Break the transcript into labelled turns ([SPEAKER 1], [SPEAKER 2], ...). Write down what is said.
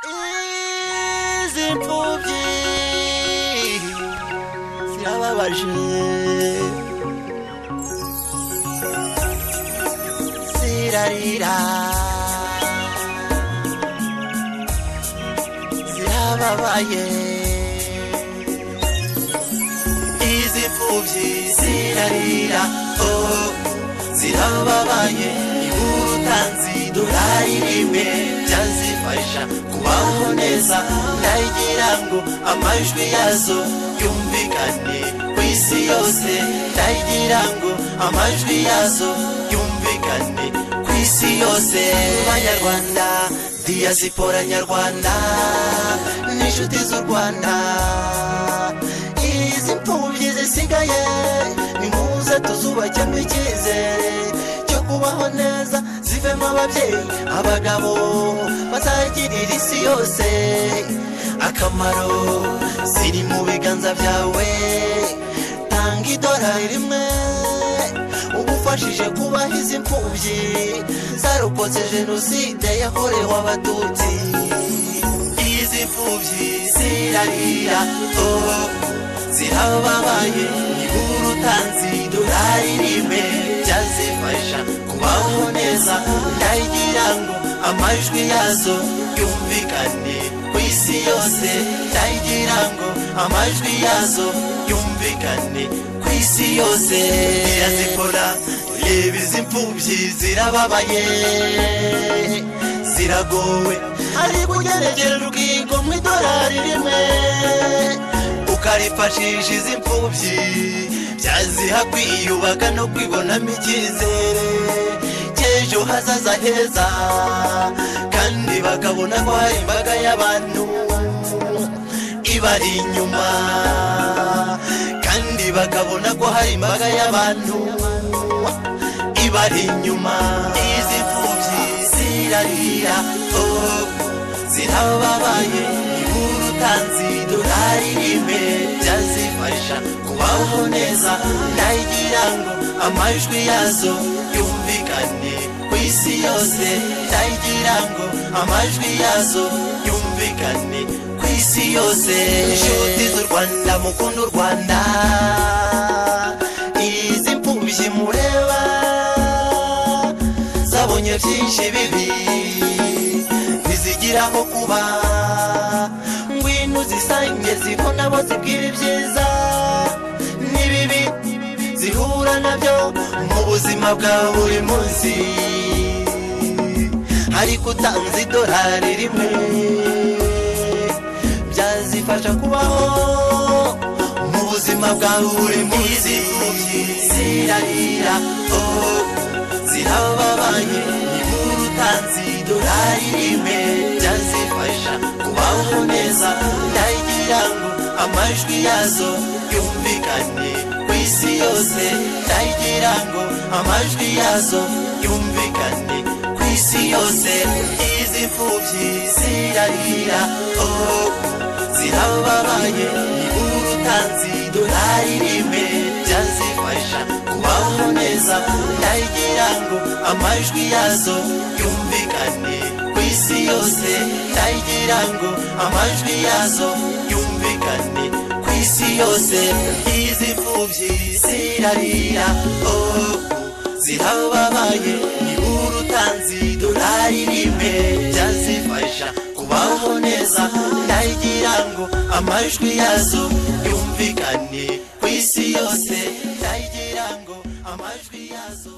[SPEAKER 1] Izi mfubyi zirababaje, zirarira, zirababaye. Izi mfubyi zirarira, oh, zirababaye. Urutanzi dolari rimwe byazifasha kubaho neza, ndagira ngo amajwi yazo yumvikane ku isi yose, ndagira ngo amajwi yazo yumvikane ku isi yose. Banyarwanda, diaspora nyarwanda n'inshuti z'u Rwanda, izi mfubyi zisigaye nimuze tuzubakemo icyizere cyo kubaho neza, zivemo ababyeyi, abagabo bazagirira isi yose akamaro. Ziri mu biganza byawe, tanga idolari rimwe ugufashije kubaho izi mfubyi zarokotse jenoside yakorewe abatutsi. Izi mfubyi zirarira, oh, zirababaye. Urutanzi dolari rimwe byazifasha kubaho neza, ndagira ngo amajwi yazo yumvikane ku isi yose, ndagira ngo amajwi yazo yumvikane ku isi yose. Diaspora, reba izi mfubyi zirababaye, ziragowe, ariko ugeregera urwego mu idolari rimwe ukarifashisha izi mfubyi, byaziha kwiyubaka no kwibonamo icyizere cy'ejo hazaza heza, kandi bakabona ko hari imbaga y'abantu ibari inyuma, kandi bakabona ko hari imbaga y'abantu ibari inyuma. Izi mfubyi zirarira, oh, zirababaye. Urutanzi dolari rimwe byazifasha kubaho neza, ndagira ngo amajwi yazo yumvikane ku isi yose, ndagira ngo amajwi yazo yumvikane ku isi yose. Inshuti z'u Rwanda, mukunda u Rwanda, izi mfubyi mureba zabonye byinshi bibi ntizigira aho kuba, ngwino zisange zibona bo zibwira ibyiza n'ibibi zihura nabyo mu buzima bwa buri munsi. Ariko utanze idolari rimwe byazifasha kubaho mu buzima bwa buri munsi. Zirarira, oh, zirababaye. Urutanzi dolari rimwe byazifasha kubaho neza, ndagira ngo amajwi yazo yumvikane ku isi yose, ndagira ngo amajwi yazo yumvikane ku isi yose. Izi mfubyi zirarira, oh, zirababaye. Urutanzi dolari rimwe byazifasha kubaho neza, ndagira ngo amajwi yazo yumvikane ku isi yose, ndagira ngo amajwi yazo yumvikane ku isi yose. Izi mfubyi zirarira, oh, zirababaye. Urutanzi dolari rimwe byazifasha kubaho neza, ndagira ngo amajwi yazo yumvikane ku isi yose, ndagira ngo amajwi yazo